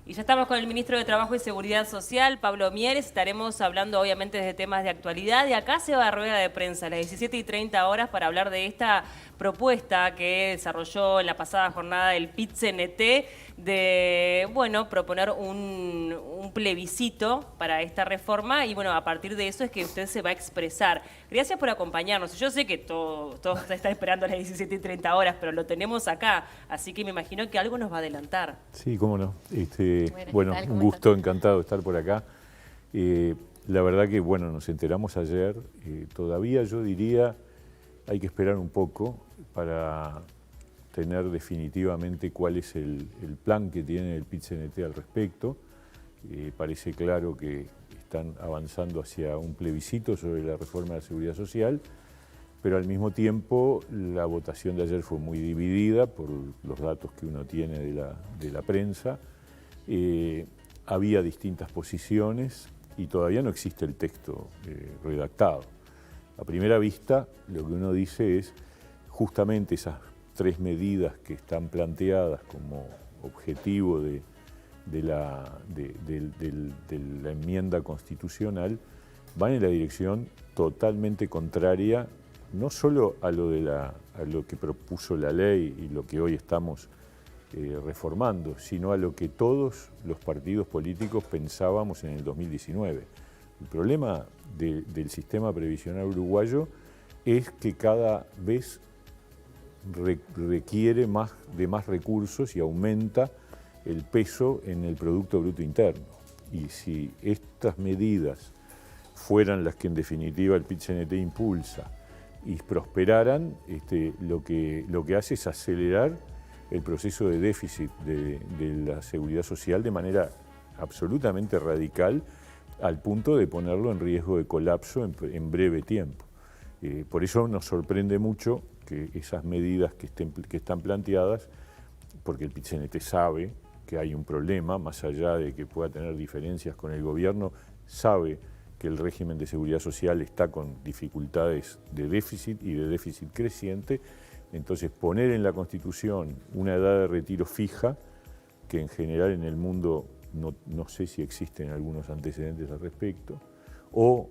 Y ya estamos con el ministro de Trabajo y Seguridad Social, Pablo Mieres. Estaremos hablando obviamente de temas de actualidad. Y acá se va a rueda de prensa a las 17:30 horas para hablar de esta propuesta que desarrolló en la pasada jornada el PIT-CNT de, bueno, proponer un plebiscito para esta reforma. Y bueno, a partir de eso es que usted se va a expresar. Gracias por acompañarnos. Yo sé que todo está esperando a las 17:30 horas, pero lo tenemos acá. Así que me imagino que algo nos va a adelantar. Sí, cómo no. Bueno, Un gusto, encantado de estar por acá. La verdad que, bueno, nos enteramos ayer. Todavía yo diría, hay que esperar un poco para tener definitivamente cuál es el plan que tiene el PIT-CNT al respecto. Parece claro que están avanzando hacia un plebiscito sobre la reforma de la seguridad social, pero al mismo tiempo la votación de ayer fue muy dividida por los datos que uno tiene de la prensa. Había distintas posiciones y todavía no existe el texto redactado. A primera vista, lo que uno dice es justamente esas tres medidas que están planteadas como objetivo de la enmienda constitucional van en la dirección totalmente contraria, no solo a lo que propuso la ley y lo que hoy estamos reformando, sino a lo que todos los partidos políticos pensábamos en el 2019. El problema del sistema previsional uruguayo es que cada vez requiere de más recursos y aumenta el peso en el Producto Bruto Interno. Y si estas medidas fueran las que en definitiva el PIT-CNT impulsa y prosperaran, lo que hace es acelerar el proceso de déficit de la seguridad social de manera absolutamente radical, al punto de ponerlo en riesgo de colapso en breve tiempo. Por eso nos sorprende mucho que esas medidas que están planteadas, porque el PIT-CNT sabe que hay un problema, más allá de que pueda tener diferencias con el gobierno, sabe que el régimen de seguridad social está con dificultades de déficit y de déficit creciente. Entonces, poner en la Constitución una edad de retiro fija, que en general en el mundo no sé si existen algunos antecedentes al respecto, o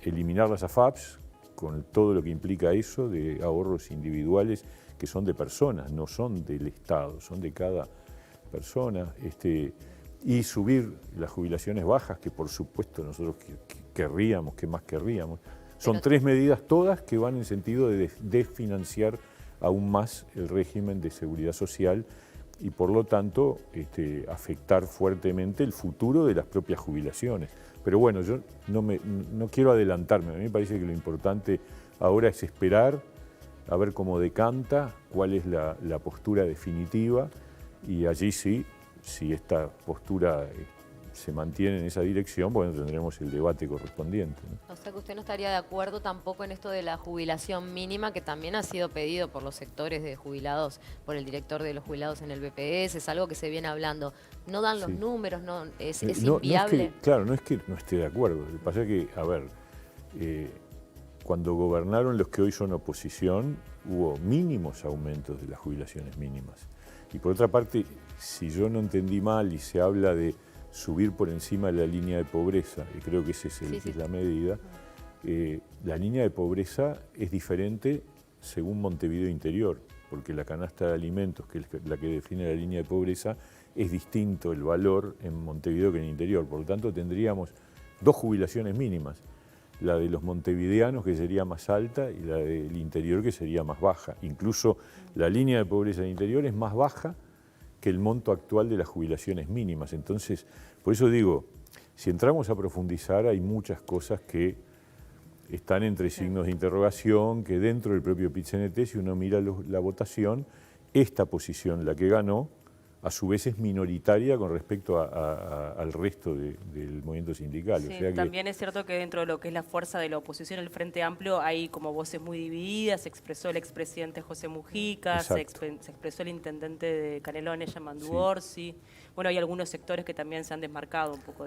eliminar las AFAPs, con todo lo que implica eso, de ahorros individuales que son de personas, no son del Estado, son de cada persona, y subir las jubilaciones bajas, que por supuesto nosotros querríamos, ¿qué más querríamos? Son tres medidas todas que van en sentido de desfinanciar aún más el régimen de seguridad social y por lo tanto afectar fuertemente el futuro de las propias jubilaciones. Pero bueno, yo no quiero adelantarme, a mí me parece que lo importante ahora es esperar a ver cómo decanta, cuál es la postura definitiva y allí sí, si esta postura se mantiene en esa dirección, bueno, tendremos el debate correspondiente, ¿no? O sea que usted no estaría de acuerdo tampoco en esto de la jubilación mínima, que también ha sido pedido por los sectores de jubilados, por el director de los jubilados en el BPS, es algo que se viene hablando. No dan los números, es inviable. Claro, no es que no esté de acuerdo. Lo que pasa es que, a ver, cuando gobernaron los que hoy son oposición, hubo mínimos aumentos de las jubilaciones mínimas. Y por otra parte, si yo no entendí mal y se habla de subir por encima de la línea de pobreza, y creo que esa es la medida, la línea de pobreza es diferente según Montevideo Interior, porque la canasta de alimentos, que es la que define la línea de pobreza, es distinto el valor en Montevideo que en el interior. Por lo tanto, tendríamos dos jubilaciones mínimas, la de los montevideanos, que sería más alta, y la del interior, que sería más baja. Incluso la línea de pobreza del interior es más baja que el monto actual de las jubilaciones mínimas. Entonces, por eso digo, si entramos a profundizar, hay muchas cosas que están entre signos de interrogación, que dentro del propio PIT-CNT, si uno mira la votación, esta posición, la que ganó, a su vez es minoritaria con respecto al resto del movimiento sindical. Sí, o sea que también es cierto que dentro de lo que es la fuerza de la oposición, el Frente Amplio, hay como voces muy divididas. Se expresó el expresidente José Mujica, se expresó el intendente de Canelones, Yamandu Orsi. Bueno, hay algunos sectores que también se han desmarcado un poco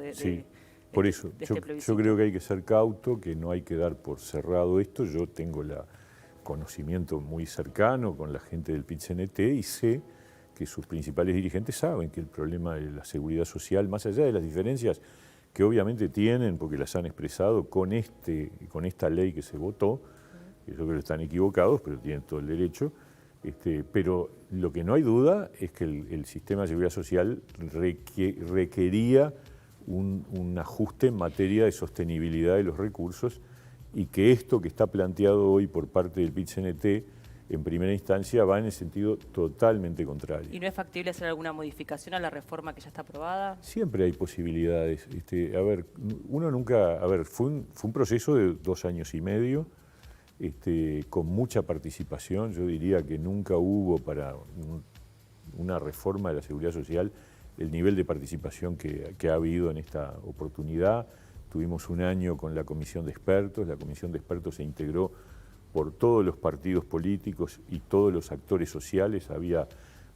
por eso, este plebiscito. yo creo que hay que ser cauto, que no hay que dar por cerrado esto. Yo tengo conocimiento muy cercano con la gente del PIT-CNT y sé que sus principales dirigentes saben que el problema de la seguridad social, más allá de las diferencias que obviamente tienen, porque las han expresado con esta ley que se votó, yo creo que están equivocados, pero tienen todo el derecho, pero lo que no hay duda es que el sistema de seguridad social requería un ajuste en materia de sostenibilidad de los recursos, y que esto que está planteado hoy por parte del PIT-CNT en primera instancia va en el sentido totalmente contrario. ¿Y no es factible hacer alguna modificación a la reforma que ya está aprobada? Siempre hay posibilidades. Fue un proceso de 2 años y medio, con mucha participación. Yo diría que nunca hubo para una reforma de la seguridad social el nivel de participación que ha habido en esta oportunidad. Tuvimos un año con la comisión de expertos. La comisión de expertos se integró por todos los partidos políticos y todos los actores sociales. Había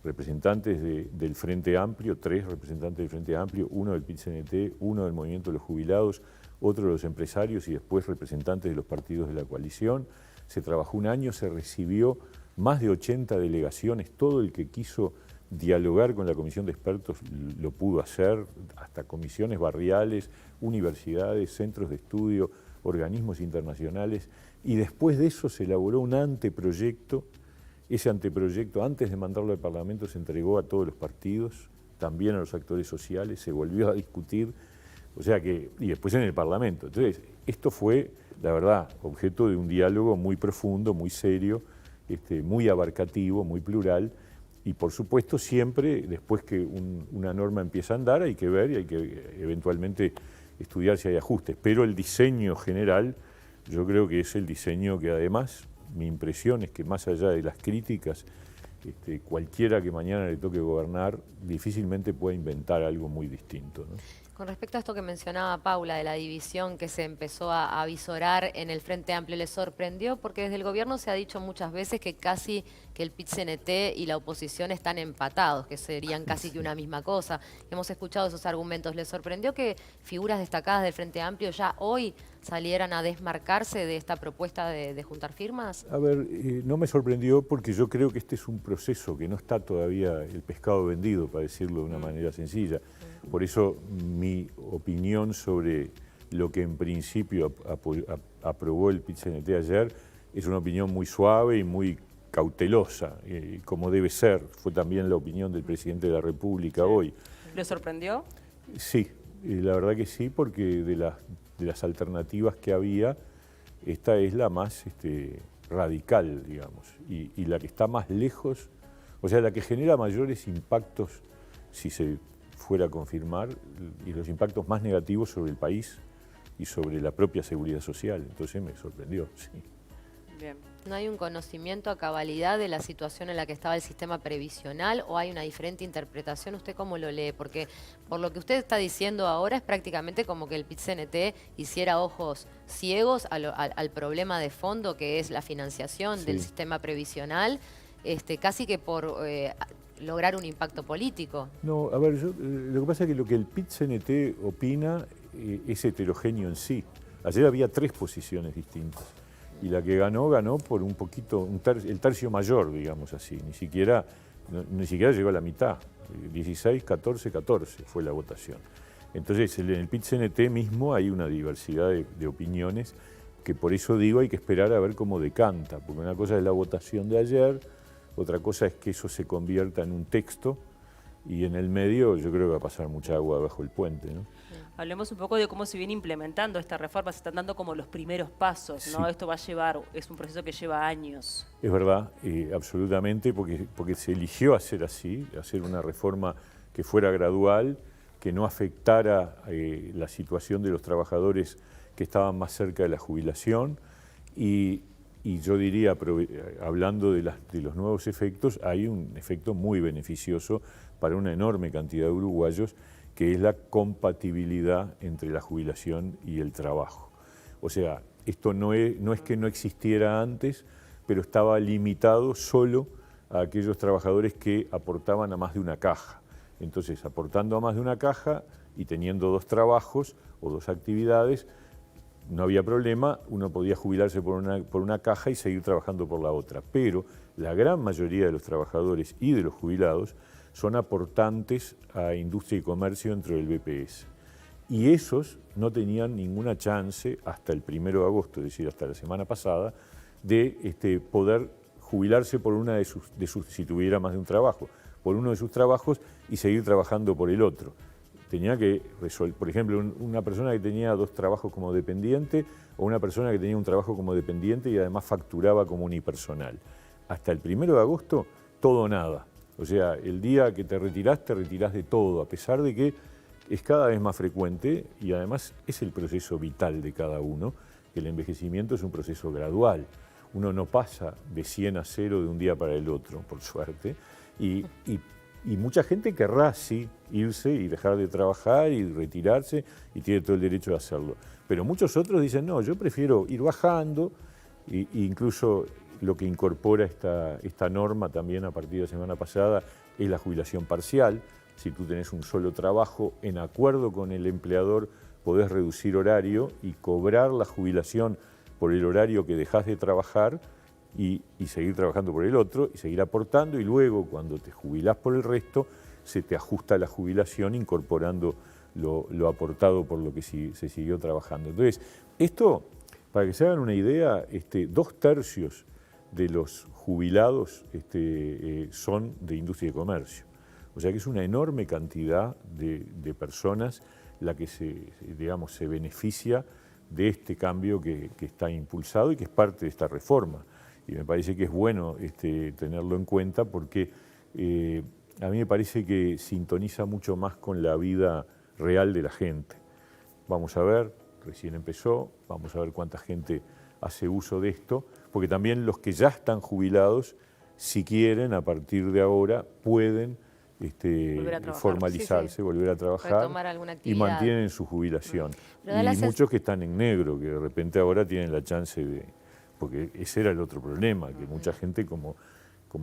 representantes del Frente Amplio, 3 representantes del Frente Amplio, 1 del PIT-CNT, 1 del Movimiento de los Jubilados, otro de los empresarios y después representantes de los partidos de la coalición. Se trabajó un año, se recibió más de 80 delegaciones. Todo el que quiso dialogar con la comisión de expertos lo pudo hacer, hasta comisiones barriales, universidades, centros de estudio, organismos internacionales, y después de eso se elaboró un anteproyecto. Ese anteproyecto, antes de mandarlo al Parlamento, se entregó a todos los partidos, también a los actores sociales, se volvió a discutir, y después en el Parlamento. Entonces, esto fue, la verdad, objeto de un diálogo muy profundo, muy serio, muy abarcativo, muy plural, y por supuesto siempre, después que una norma empieza a andar, hay que ver y hay que eventualmente estudiar si hay ajustes. Pero el diseño general, yo creo que es el diseño que además, mi impresión es que más allá de las críticas, cualquiera que mañana le toque gobernar difícilmente pueda inventar algo muy distinto, ¿no? Con respecto a esto que mencionaba Paula, de la división que se empezó a avisorar en el Frente Amplio, ¿les sorprendió? Porque desde el gobierno se ha dicho muchas veces que casi que el PIT-CNT y la oposición están empatados, que serían casi que una misma cosa. Hemos escuchado esos argumentos. ¿Les sorprendió que figuras destacadas del Frente Amplio ya hoy salieran a desmarcarse de esta propuesta de juntar firmas? A ver, no me sorprendió porque yo creo que este es un proceso que no está todavía el pescado vendido, para decirlo de una manera sencilla. Por eso mi opinión sobre lo que en principio aprobó el PIT-CNT ayer es una opinión muy suave y muy cautelosa, como debe ser. Fue también la opinión del presidente de la República hoy. ¿Le sorprendió? Sí, la verdad que sí, porque de las alternativas que había, esta es la más radical, digamos, y la que está más lejos, o sea, la que genera mayores impactos, si se fuera a confirmar, y los impactos más negativos sobre el país y sobre la propia seguridad social. Entonces me sorprendió, sí. Bien. ¿No hay un conocimiento a cabalidad de la situación en la que estaba el sistema previsional o hay una diferente interpretación? ¿Usted cómo lo lee? Porque por lo que usted está diciendo ahora es prácticamente como que el PIT-CNT hiciera ojos ciegos al problema de fondo que es la financiación del sistema previsional, casi que por lograr un impacto político. No, a ver, lo que pasa es que lo que el PIT-CNT opina es heterogéneo en sí. Ayer había 3 posiciones distintas. Y la que ganó por un poquito, el tercio mayor, digamos así. Ni siquiera llegó a la mitad. 16, 14, 14 fue la votación. Entonces, en el PIT-CNT mismo hay una diversidad de opiniones, que por eso digo hay que esperar a ver cómo decanta. Porque una cosa es la votación de ayer, otra cosa es que eso se convierta en un texto, y en el medio yo creo que va a pasar mucha agua bajo el puente, ¿no? Hablemos un poco de cómo se viene implementando esta reforma. Se están dando como los primeros pasos, ¿no? Sí. Esto va a llevar, es un proceso que lleva años. Es verdad, absolutamente, porque se eligió hacer así, hacer una reforma que fuera gradual, que no afectara la situación de los trabajadores que estaban más cerca de la jubilación, y yo diría, hablando de los nuevos efectos, hay un efecto muy beneficioso para una enorme cantidad de uruguayos, que es la compatibilidad entre la jubilación y el trabajo. O sea, esto no es que no existiera antes, pero estaba limitado solo a aquellos trabajadores que aportaban a más de una caja. Entonces, aportando a más de una caja y teniendo 2 trabajos o 2 actividades, no había problema, uno podía jubilarse por una caja y seguir trabajando por la otra. Pero la gran mayoría de los trabajadores y de los jubilados son aportantes a industria y comercio dentro del BPS. Y esos no tenían ninguna chance hasta el 1 de agosto, es decir, hasta la semana pasada, de poder jubilarse por una de sus, si tuviera más de un trabajo, por uno de sus trabajos y seguir trabajando por el otro. Tenía que resolver, por ejemplo, una persona que tenía 2 trabajos como dependiente o una persona que tenía un trabajo como dependiente y además facturaba como unipersonal. Hasta el 1 de agosto, todo o nada. O sea, el día que te retirás de todo, a pesar de que es cada vez más frecuente y además es el proceso vital de cada uno, que el envejecimiento es un proceso gradual. Uno no pasa de 100 a 0 de un día para el otro, por suerte, y mucha gente querrá, sí, irse y dejar de trabajar y retirarse y tiene todo el derecho de hacerlo. Pero muchos otros dicen, no, yo prefiero ir bajando, e incluso lo que incorpora esta norma también a partir de la semana pasada es la jubilación parcial. Si tú tenés un solo trabajo, en acuerdo con el empleador podés reducir horario y cobrar la jubilación por el horario que dejás de trabajar y seguir trabajando por el otro y seguir aportando, y luego cuando te jubilás por el resto se te ajusta la jubilación incorporando lo aportado por lo que se siguió trabajando. Entonces, esto, para que se hagan una idea, 2/3 de los jubilados son de industria y comercio. O sea que es una enorme cantidad de personas la que se beneficia de este cambio que está impulsado y que es parte de esta reforma. Y me parece que es bueno tenerlo en cuenta porque a mí me parece que sintoniza mucho más con la vida real de la gente. Vamos a ver, recién empezó, vamos a ver cuánta gente hace uso de esto, porque también los que ya están jubilados, si quieren, a partir de ahora, pueden formalizarse, volver a trabajar y mantienen su jubilación. Y muchos que están en negro, que de repente ahora tienen la chance de... Porque ese era el otro problema, que mucha gente como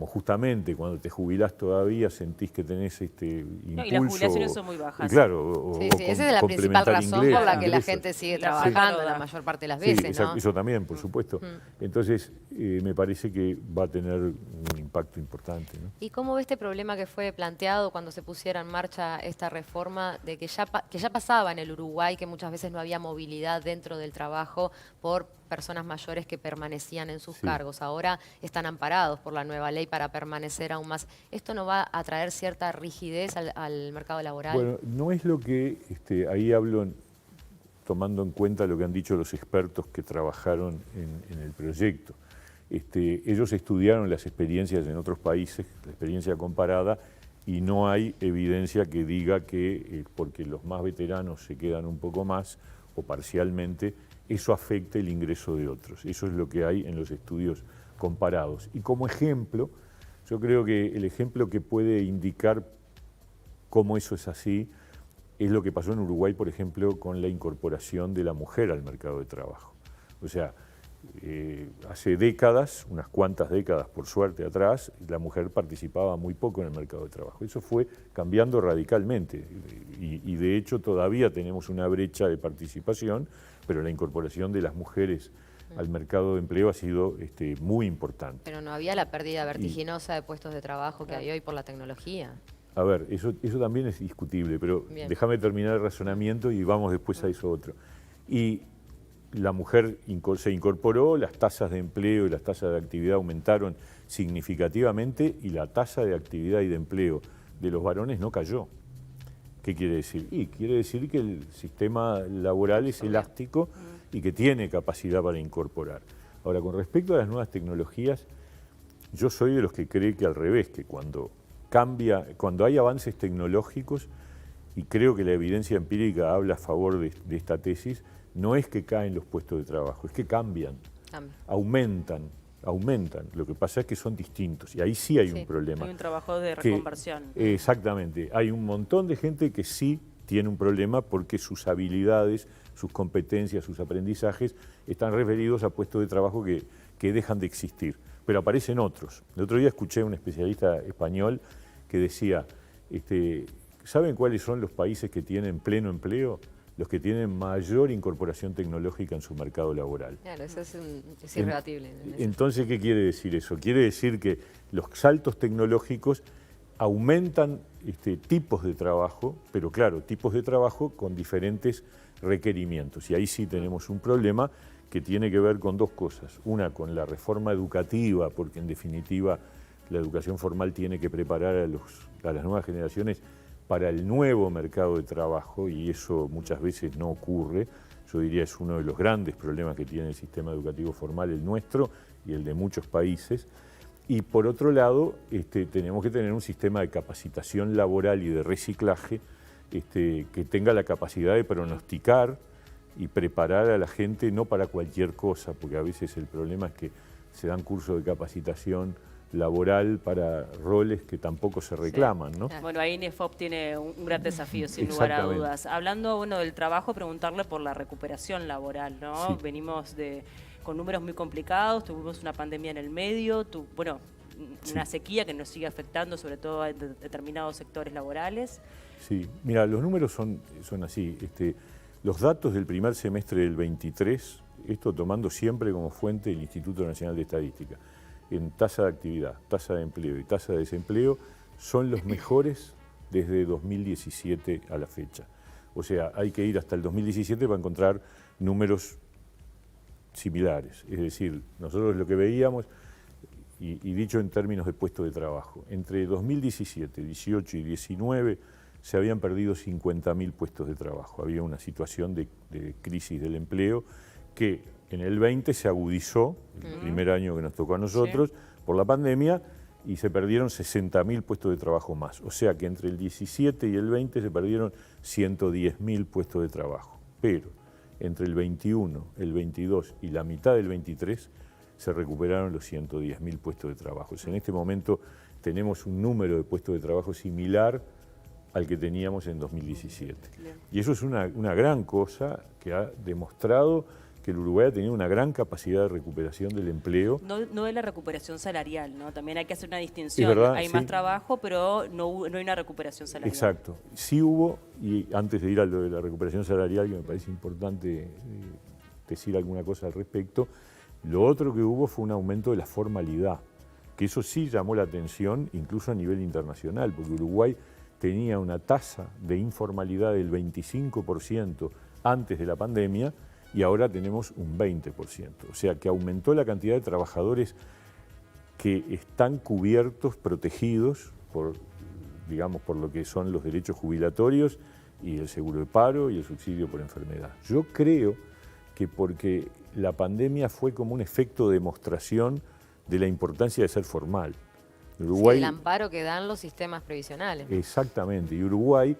justamente cuando te jubilás todavía sentís que tenés impulso. No, y las jubilaciones son muy bajas. Claro, esa es la principal razón por la que la gente sigue trabajando la mayor parte de las veces, ¿no? Eso también, por supuesto. Entonces, me parece que va a tener un impacto importante, ¿no? ¿Y cómo ve este problema que fue planteado cuando se pusiera en marcha esta reforma de que ya pasaba en el Uruguay, que muchas veces no había movilidad dentro del trabajo por personas mayores que permanecían en sus cargos? Ahora están amparados por la nueva ley para permanecer aún más. ¿Esto no va a traer cierta rigidez al mercado laboral? Bueno, no es lo que, ahí hablo tomando en cuenta lo que han dicho los expertos que trabajaron en el proyecto. Ellos estudiaron las experiencias en otros países, la experiencia comparada, y no hay evidencia que diga que porque los más veteranos se quedan un poco más o parcialmente, eso afecte el ingreso de otros. Eso es lo que hay en los estudios comparados. Y como ejemplo, yo creo que el ejemplo que puede indicar cómo eso es así es lo que pasó en Uruguay, por ejemplo, con la incorporación de la mujer al mercado de trabajo. O sea, hace décadas, unas cuantas décadas por suerte atrás, la mujer participaba muy poco en el mercado de trabajo. Eso fue cambiando radicalmente y de hecho todavía tenemos una brecha de participación, pero la incorporación de las mujeres al mercado de empleo ha sido muy importante. Pero no había la pérdida vertiginosa de puestos de trabajo que hay hoy por la tecnología. A ver, eso también es discutible, pero déjame terminar el razonamiento y vamos después a eso otro. Y la mujer se incorporó, las tasas de empleo y las tasas de actividad aumentaron significativamente y la tasa de actividad y de empleo de los varones no cayó. ¿Qué quiere decir? Y quiere decir que el sistema laboral es elástico y que tiene capacidad para incorporar. Ahora, con respecto a las nuevas tecnologías, yo soy de los que cree que al revés, que cuando hay avances tecnológicos, y creo que la evidencia empírica habla a favor de esta tesis, no es que caen los puestos de trabajo, es que cambian, aumentan. Lo que pasa es que son distintos y ahí sí hay un problema. Hay un trabajo de reconversión. Exactamente. Hay un montón de gente que sí tiene un problema porque sus habilidades, sus competencias, sus aprendizajes están referidos a puestos de trabajo que dejan de existir. Pero aparecen otros. El otro día escuché a un especialista español que decía, ¿saben cuáles son los países que tienen pleno empleo? Los que tienen mayor incorporación tecnológica en su mercado laboral. Claro, eso es irrebatible. Entonces, ¿qué quiere decir eso? Quiere decir que los saltos tecnológicos aumentan tipos de trabajo, pero claro, tipos de trabajo con diferentes requerimientos. Y ahí sí tenemos un problema que tiene que ver con dos cosas. Una, con la reforma educativa, porque en definitiva la educación formal tiene que preparar a las nuevas generaciones para el nuevo mercado de trabajo, y eso muchas veces no ocurre. Yo diría es uno de los grandes problemas que tiene el sistema educativo formal, el nuestro y el de muchos países. Y por otro lado, tenemos que tener un sistema de capacitación laboral y de reciclaje que tenga la capacidad de pronosticar y preparar a la gente no para cualquier cosa, porque a veces el problema es que se dan cursos de capacitación laboral para roles que tampoco se reclaman, ¿no? Bueno, ahí INEFOP tiene un gran desafío, sin lugar a dudas. Hablando del trabajo, preguntarle por la recuperación laboral, ¿no? Sí. Venimos con números muy complicados, tuvimos una pandemia en el medio, una sequía que nos sigue afectando, sobre todo a determinados sectores laborales. Sí, mira, los números son así. Los datos del primer semestre del 23, esto tomando siempre como fuente el Instituto Nacional de Estadística, en tasa de actividad, tasa de empleo y tasa de desempleo, son los mejores desde 2017 a la fecha. O sea, hay que ir hasta el 2017 para encontrar números similares. Es decir, nosotros lo que veíamos, y dicho en términos de puestos de trabajo, entre 2017, 18 y 19 se habían perdido 50.000 puestos de trabajo. Había una situación de crisis del empleo que en el 20 se agudizó, el primer año que nos tocó a nosotros, por la pandemia, y se perdieron 60.000 puestos de trabajo más. O sea que entre el 17 y el 20 se perdieron 110.000 puestos de trabajo. Pero entre el 21, el 22 y la mitad del 23 se recuperaron los 110.000 puestos de trabajo. O sea, en este momento tenemos un número de puestos de trabajo similar al que teníamos en 2017. Y eso es una gran cosa que ha demostrado que el Uruguay ha tenido una gran capacidad de recuperación del empleo. No de la recuperación salarial, ¿no? También hay que hacer una distinción. Es verdad, hay más trabajo, pero no hay una recuperación salarial. Exacto. Sí hubo, y antes de ir a lo de la recuperación salarial, que me parece importante decir alguna cosa al respecto, lo otro que hubo fue un aumento de la formalidad, que eso sí llamó la atención incluso a nivel internacional, porque Uruguay tenía una tasa de informalidad del 25% antes de la pandemia, y ahora tenemos un 20%. O sea que aumentó la cantidad de trabajadores que están cubiertos, protegidos por lo que son los derechos jubilatorios y el seguro de paro y el subsidio por enfermedad. Yo creo que porque la pandemia fue como un efecto de demostración de la importancia de ser formal. Uruguay, sí, el amparo que dan los sistemas previsionales, ¿no? Exactamente. Y Uruguay,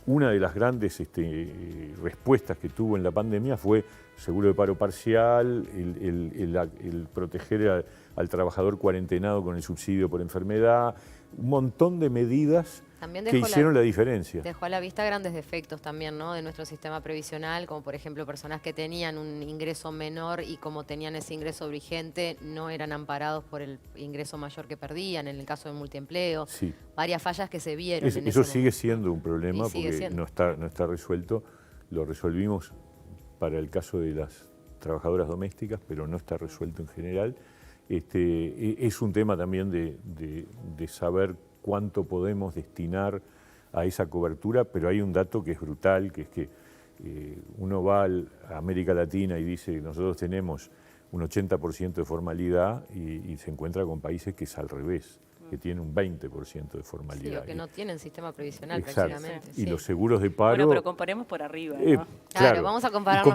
una de las grandes respuestas que tuvo en la pandemia fue seguro de paro parcial, el proteger al trabajador cuarentenado con el subsidio por enfermedad, un montón de medidas que hicieron la diferencia. Dejó a la vista grandes defectos también, ¿no?, de nuestro sistema previsional, como por ejemplo personas que tenían un ingreso menor y como tenían ese ingreso vigente no eran amparados por el ingreso mayor que perdían, en el caso del multiempleo. Sí. Varias fallas que se vieron. Eso sigue siendo un problema porque no está resuelto. Lo resolvimos para el caso de las trabajadoras domésticas, pero no está resuelto en general. Es un tema también de saber cuánto podemos destinar a esa cobertura, pero hay un dato que es brutal, que es que uno va a América Latina y dice que nosotros tenemos un 80% de formalidad y se encuentra con países que es al revés, que tienen un 20% de formalidad. Sí, o que no tienen sistema previsional. Exacto. Prácticamente. Y sí. los seguros de paro... Bueno, pero comparemos por arriba, ¿no? Claro, vamos a compararnos.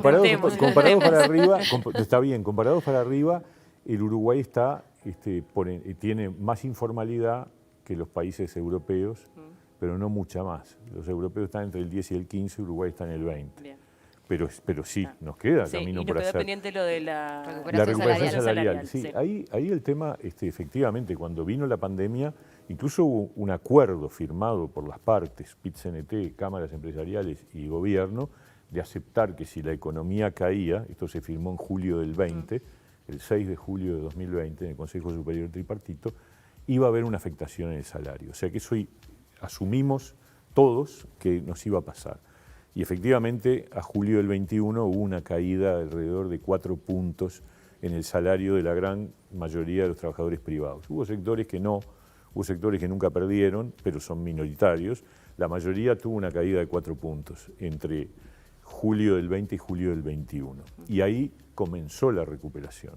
Comparados para arriba, está bien, comparados para arriba, el Uruguay tiene más informalidad que los países europeos, pero no mucha más. Los europeos están entre el 10 y el 15, Uruguay está en el 20. Bien. Pero sí, nos queda camino por hacer. Y nos quedó pendiente lo de la recuperación salarial. Sí, ahí el tema, efectivamente, cuando vino la pandemia, incluso hubo un acuerdo firmado por las partes, PIT-CNT, cámaras empresariales y gobierno, de aceptar que si la economía caía, esto se firmó en julio del 20, el 6 de julio de 2020, en el Consejo Superior Tripartito, iba a haber una afectación en el salario. O sea que eso asumimos todos que nos iba a pasar. Y efectivamente, a julio del 21 hubo una caída de alrededor de 4 puntos en el salario de la gran mayoría de los trabajadores privados. Hubo sectores que no, hubo sectores que nunca perdieron, pero son minoritarios. La mayoría tuvo una caída de 4 puntos entre julio del 20 y julio del 21. Y ahí comenzó la recuperación.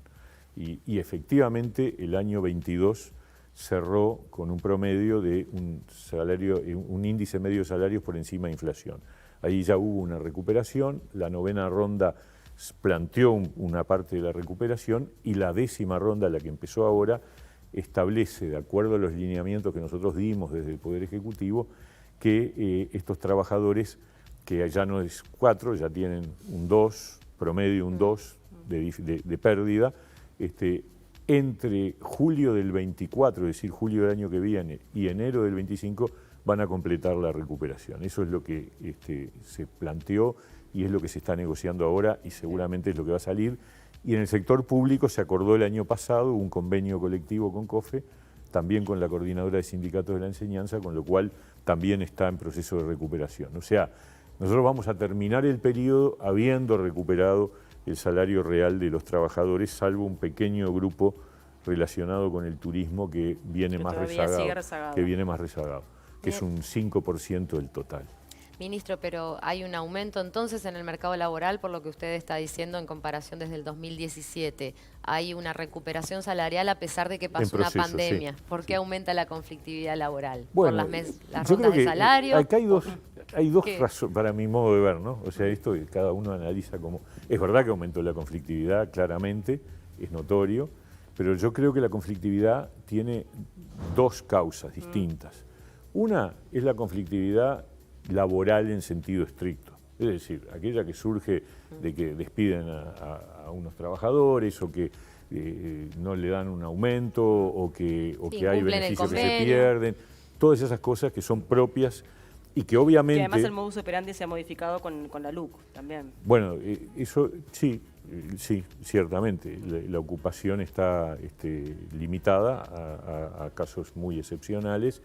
Y efectivamente el año 22 cerró con un promedio de un índice medio de salarios por encima de inflación. Ahí ya hubo una recuperación, la 9ª ronda planteó una parte de la recuperación y la 10ª ronda, la que empezó ahora, establece, de acuerdo a los lineamientos que nosotros dimos desde el Poder Ejecutivo, que estos trabajadores, que ya no es 4, ya tienen un 2, promedio un 2 de pérdida, entre julio del 24, es decir, julio del año que viene, y enero del 25, van a completar la recuperación. Eso es lo que se planteó y es lo que se está negociando ahora y seguramente es lo que va a salir. Y en el sector público se acordó el año pasado un convenio colectivo con COFE, también con la Coordinadora de Sindicatos de la Enseñanza, con lo cual también está en proceso de recuperación. O sea, nosotros vamos a terminar el periodo habiendo recuperado el salario real de los trabajadores, salvo un pequeño grupo relacionado con el turismo que viene más rezagado, que es un 5% del total. Ministro, pero hay un aumento entonces en el mercado laboral, por lo que usted está diciendo, en comparación desde el 2017. Hay una recuperación salarial a pesar de que pasó una pandemia. Sí. ¿Por qué aumenta la conflictividad laboral? Bueno, ¿Por las rondas de salario? Acá hay dos razones, para mi modo de ver, ¿no? O sea, esto cada uno analiza como... Es verdad que aumentó la conflictividad, claramente, es notorio, pero yo creo que la conflictividad tiene dos causas distintas. Una es la conflictividad laboral en sentido estricto, es decir, aquella que surge de que despiden a unos trabajadores o que no le dan un aumento o que hay beneficios que se pierden, todas esas cosas que son propias y que obviamente... Que además el modus operandi se ha modificado con la LUC también. Bueno, eso sí, ciertamente, la ocupación está limitada a casos muy excepcionales,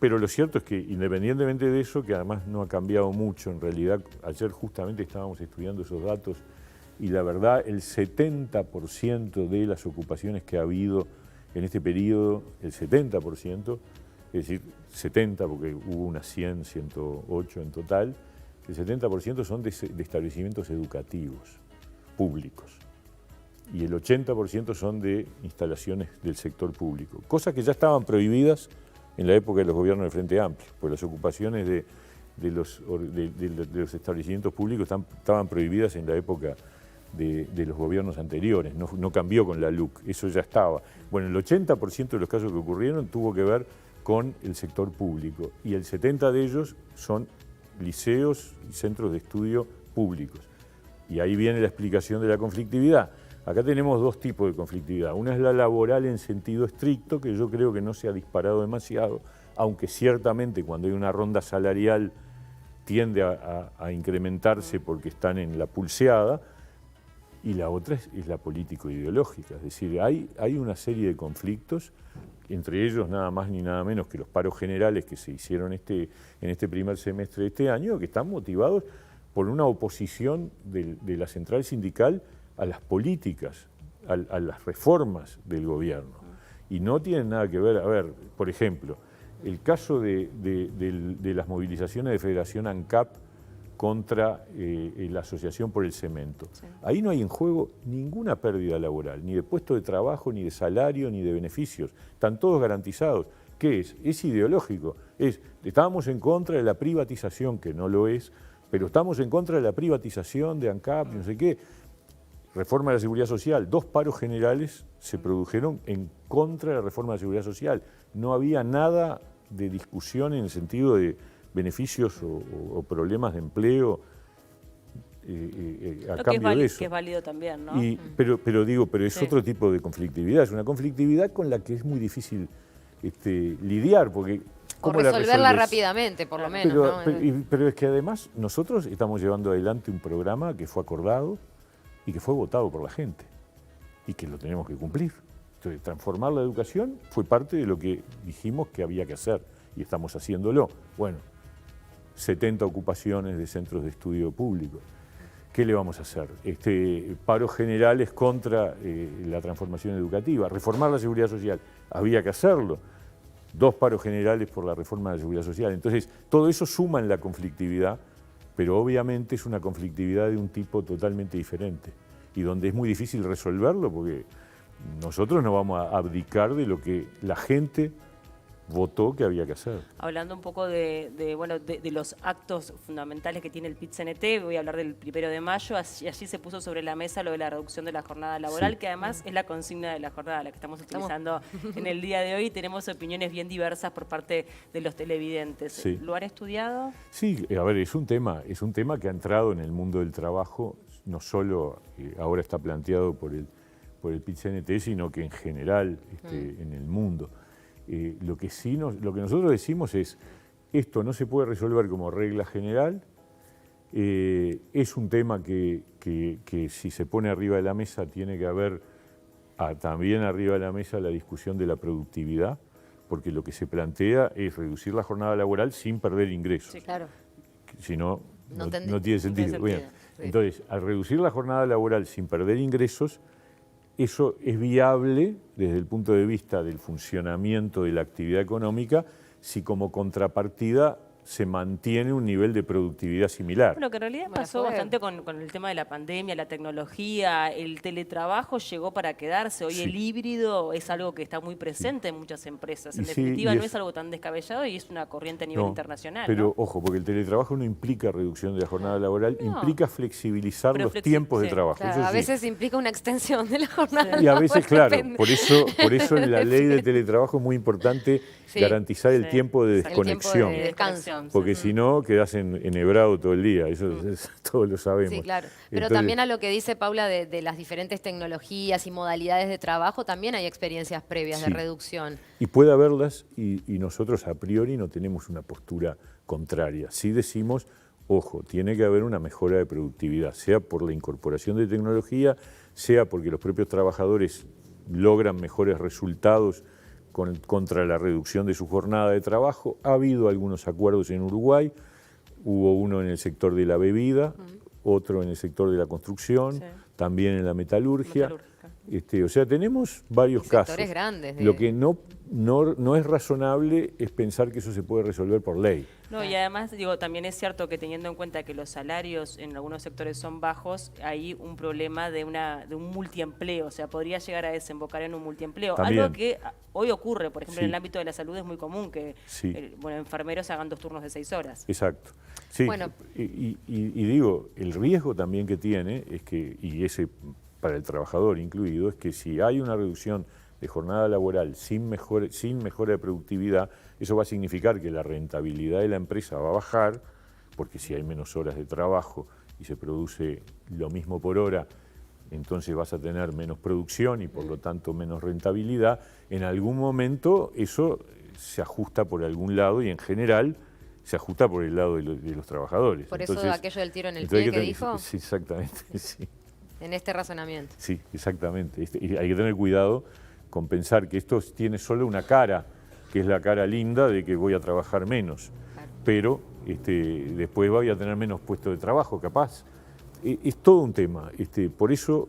pero lo cierto es que independientemente de eso, que además no ha cambiado mucho, en realidad ayer justamente estábamos estudiando esos datos y la verdad el 70% de las ocupaciones que ha habido en este periodo, el 70%, es decir, 70 porque hubo unas 100, 108 en total, el 70% son de establecimientos educativos públicos y el 80% son de instalaciones del sector público, cosas que ya estaban prohibidas en la época de los gobiernos del Frente Amplio, pues las ocupaciones de los establecimientos públicos estaban prohibidas en la época de los gobiernos anteriores, no cambió con la LUC, eso ya estaba. Bueno, el 80% de los casos que ocurrieron tuvo que ver con el sector público y el 70% de ellos son liceos y centros de estudio públicos. Y ahí viene la explicación de la conflictividad. Acá tenemos dos tipos de conflictividad. Una es la laboral en sentido estricto, que yo creo que no se ha disparado demasiado, aunque ciertamente cuando hay una ronda salarial tiende a incrementarse porque están en la pulseada, y la otra es la político-ideológica. Es decir, hay una serie de conflictos, entre ellos nada más ni nada menos que los paros generales que se hicieron en este primer semestre de este año, que están motivados por una oposición de la central sindical a las políticas, a las reformas del gobierno. Y no tienen nada que ver, a ver, por ejemplo, el caso de las movilizaciones de Federación ANCAP contra la Asociación por el Cemento. Sí. Ahí no hay en juego ninguna pérdida laboral, ni de puesto de trabajo, ni de salario, ni de beneficios. Están todos garantizados. ¿Qué es? Es ideológico. Estábamos en contra de la privatización, que no lo es, pero estamos en contra de la privatización de ANCAP, no sé qué. Reforma de la Seguridad Social, 2 paros generales se produjeron en contra de la reforma de la Seguridad Social. No había nada de discusión en el sentido de beneficios o problemas de empleo a cambio de eso. Que es válido también, ¿no? Pero es otro tipo de conflictividad. Es una conflictividad con la que es muy difícil lidiar, porque... O resolverla rápidamente, por lo menos, ¿no? Pero es que además nosotros estamos llevando adelante un programa que fue acordado y que fue votado por la gente y que lo tenemos que cumplir. Entonces, transformar la educación fue parte de lo que dijimos que había que hacer y estamos haciéndolo. Bueno, 70 ocupaciones de centros de estudio públicos. ¿Qué le vamos a hacer? Paros generales contra la transformación educativa, reformar la seguridad social. había que hacerlo. 2 paros generales por la reforma de la Seguridad Social. Entonces, todo eso suma en la conflictividad, pero obviamente es una conflictividad de un tipo totalmente diferente y donde es muy difícil resolverlo porque nosotros no vamos a abdicar de lo que la gente votó que había que hacer. Hablando un poco de los actos fundamentales que tiene el PIT-CNT, voy a hablar del 1 de mayo, allí se puso sobre la mesa lo de la reducción de la jornada laboral, que además es la consigna de la jornada, la que estamos utilizando en el día de hoy. Tenemos opiniones bien diversas por parte de los televidentes. Sí. ¿Lo han estudiado? Sí, a ver, es un tema que ha entrado en el mundo del trabajo, no solo ahora está planteado por el PIT-CNT, sino que en general en el mundo. Lo que nosotros decimos es, esto no se puede resolver como regla general, es un tema que si se pone arriba de la mesa tiene que haber también arriba de la mesa la discusión de la productividad, porque lo que se plantea es reducir la jornada laboral sin perder ingresos. Sí, claro. Si no, no tiene sentido. No tiene sentido, Bien. sí. Entonces, al reducir la jornada laboral sin perder ingresos, eso es viable desde el punto de vista del funcionamiento de la actividad económica si como contrapartida se mantiene un nivel de productividad similar. Bueno, que en realidad pasó bastante con el tema de la pandemia, la tecnología, el teletrabajo llegó para quedarse. Hoy el híbrido es algo que está muy presente en muchas empresas. En definitiva, no es algo tan descabellado y es una corriente a nivel internacional. Pero ojo, porque el teletrabajo no implica reducción de la jornada laboral, implica flexibilizar los tiempos de trabajo. Claro, a veces implica una extensión de la jornada laboral. Y a veces, claro, por eso en la ley de teletrabajo es muy importante garantizar el tiempo de desconexión. El tiempo de descanso. Porque si no, quedás enhebrado todo el día, eso todos lo sabemos. Sí, claro. Pero Entonces, también a lo que dice Paula de las diferentes tecnologías y modalidades de trabajo, también hay experiencias previas de reducción. Y puede haberlas, y nosotros a priori no tenemos una postura contraria. Sí decimos, ojo, tiene que haber una mejora de productividad, sea por la incorporación de tecnología, sea porque los propios trabajadores logran mejores resultados contra la reducción de su jornada de trabajo. Ha habido algunos acuerdos en Uruguay, hubo uno en el sector de la bebida, otro en el sector de la construcción, también en la metalurgia. O sea, tenemos varios casos. Sectores grandes. Lo que no es razonable es pensar que eso se puede resolver por ley. No, y además, digo, también es cierto que teniendo en cuenta que los salarios en algunos sectores son bajos, hay un problema de un multiempleo, o sea, podría llegar a desembocar en un multiempleo. También. Algo que hoy ocurre, por ejemplo, en el ámbito de la salud es muy común que enfermeros hagan 2 turnos de 6 horas. Exacto. Sí, Bueno. y digo, el riesgo también que tiene es que, y ese para el trabajador incluido, es que si hay una reducción de jornada laboral sin mejora de productividad, eso va a significar que la rentabilidad de la empresa va a bajar, porque si hay menos horas de trabajo y se produce lo mismo por hora, entonces vas a tener menos producción y por lo tanto menos rentabilidad. En algún momento eso se ajusta por algún lado y en general se ajusta por el lado de los trabajadores. Por entonces, eso aquello del tiro en el pie que dijo. Sí, exactamente, sí. En este razonamiento. Sí, exactamente. Y hay que tener cuidado con pensar que esto tiene solo una cara, que es la cara linda de que voy a trabajar menos, pero después voy a tener menos puestos de trabajo, capaz. Es todo un tema. Por eso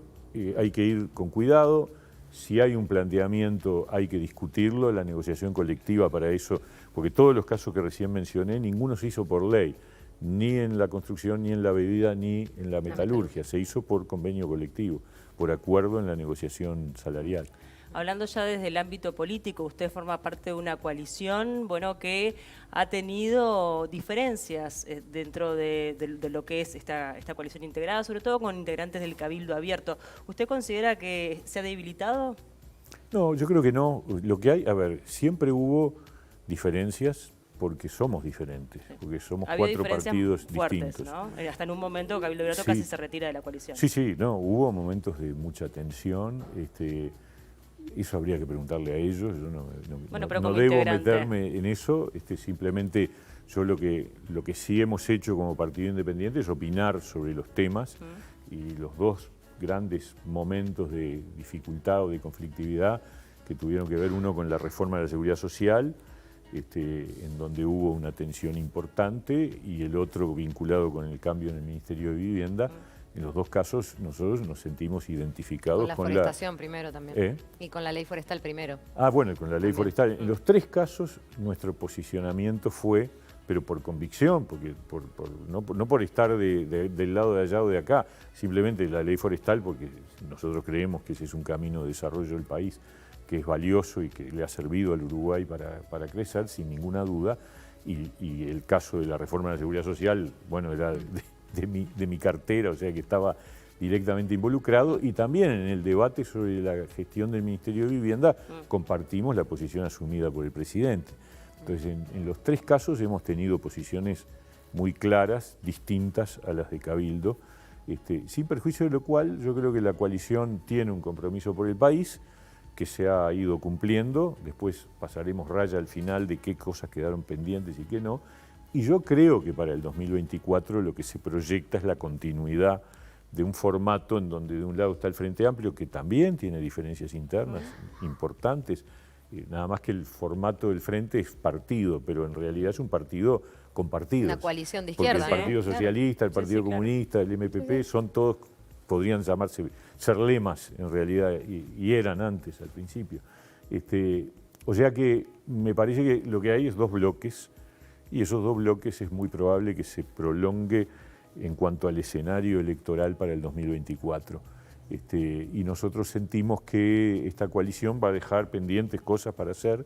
hay que ir con cuidado. Si hay un planteamiento, hay que discutirlo, la negociación colectiva para eso, porque todos los casos que recién mencioné, ninguno se hizo por ley, ni en la construcción, ni en la bebida, ni en la metalurgia. Se hizo por convenio colectivo, por acuerdo en la negociación salarial. Hablando ya desde el ámbito político, usted forma parte de una coalición, que ha tenido diferencias dentro de lo que es esta coalición integrada, sobre todo con integrantes del Cabildo Abierto. ¿Usted considera que se ha debilitado? No, yo creo que no. Lo que hay, siempre hubo diferencias, porque somos diferentes, porque somos 4 partidos fuertes, distintos. ¿no? Hasta en un momento Cabildo Abierto casi se retira de la coalición. Sí, hubo momentos de mucha tensión. Eso habría que preguntarle a ellos. Yo no debo meterme en eso. Simplemente yo lo que sí hemos hecho como partido independiente es opinar sobre los temas y los 2 grandes momentos de dificultad o de conflictividad que tuvieron que ver, uno con la reforma de la Seguridad Social, en donde hubo una tensión importante, y el otro vinculado con el cambio en el Ministerio de Vivienda, En los dos casos nosotros nos sentimos identificados Con la forestación primero también. Y con la ley forestal primero. Bueno, con la ley forestal. En los tres casos nuestro posicionamiento fue, pero por convicción, porque no por estar del lado de allá o de acá, simplemente la ley forestal, porque nosotros creemos que ese es un camino de desarrollo del país que es valioso y que le ha servido al Uruguay para crecer, sin ninguna duda. Y el caso de la reforma de la Seguridad Social, bueno, era de mi cartera, o sea que estaba directamente involucrado, y también en el debate sobre la gestión del Ministerio de Vivienda compartimos la posición asumida por el presidente. Entonces, en los tres casos hemos tenido posiciones muy claras, distintas a las de Cabildo, sin perjuicio de lo cual yo creo que la coalición tiene un compromiso por el país que se ha ido cumpliendo. Después pasaremos raya al final de qué cosas quedaron pendientes y qué no. Y yo creo que para el 2024 lo que se proyecta es la continuidad de un formato en donde de un lado está el Frente Amplio, que también tiene diferencias internas importantes, nada más que el formato del Frente es partido, pero en realidad es un partido compartido. Una coalición de izquierda. Porque el Partido Socialista, el Partido Comunista, el MPP, son todos, podrían llamarse, ser lemas en realidad, y eran antes, al principio. O sea que me parece que lo que hay es dos bloques, y esos dos bloques es muy probable que se prolongue en cuanto al escenario electoral para el 2024. Y nosotros sentimos que esta coalición va a dejar pendientes cosas para hacer,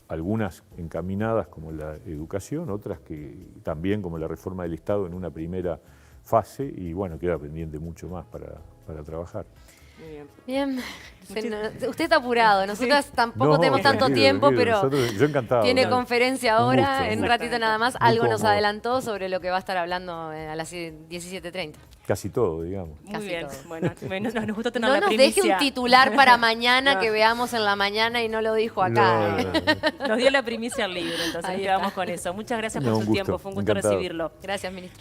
algunas encaminadas como la educación, otras que también como la reforma del Estado en una primera fase, y bueno, queda pendiente mucho más para trabajar. Muy bien. Bien. Usted está apurado, nosotros tampoco tenemos tanto tiempo, pero yo encantado. tiene conferencia ahora, gusto, en un ratito nada más. Muy Algo nos cómodo. adelantó sobre lo que va a estar hablando a las 17:30. Casi todo, digamos. Muy Casi bien. todo. Bueno, nos gustó tener No la nos primicia. deje un titular para mañana No. que veamos en la mañana y no lo dijo acá. Nos dio la primicia al libro, entonces Ahí quedamos está. con eso. Muchas gracias por No, su un gusto, tiempo, fue un gusto encantado. recibirlo. Gracias, ministro.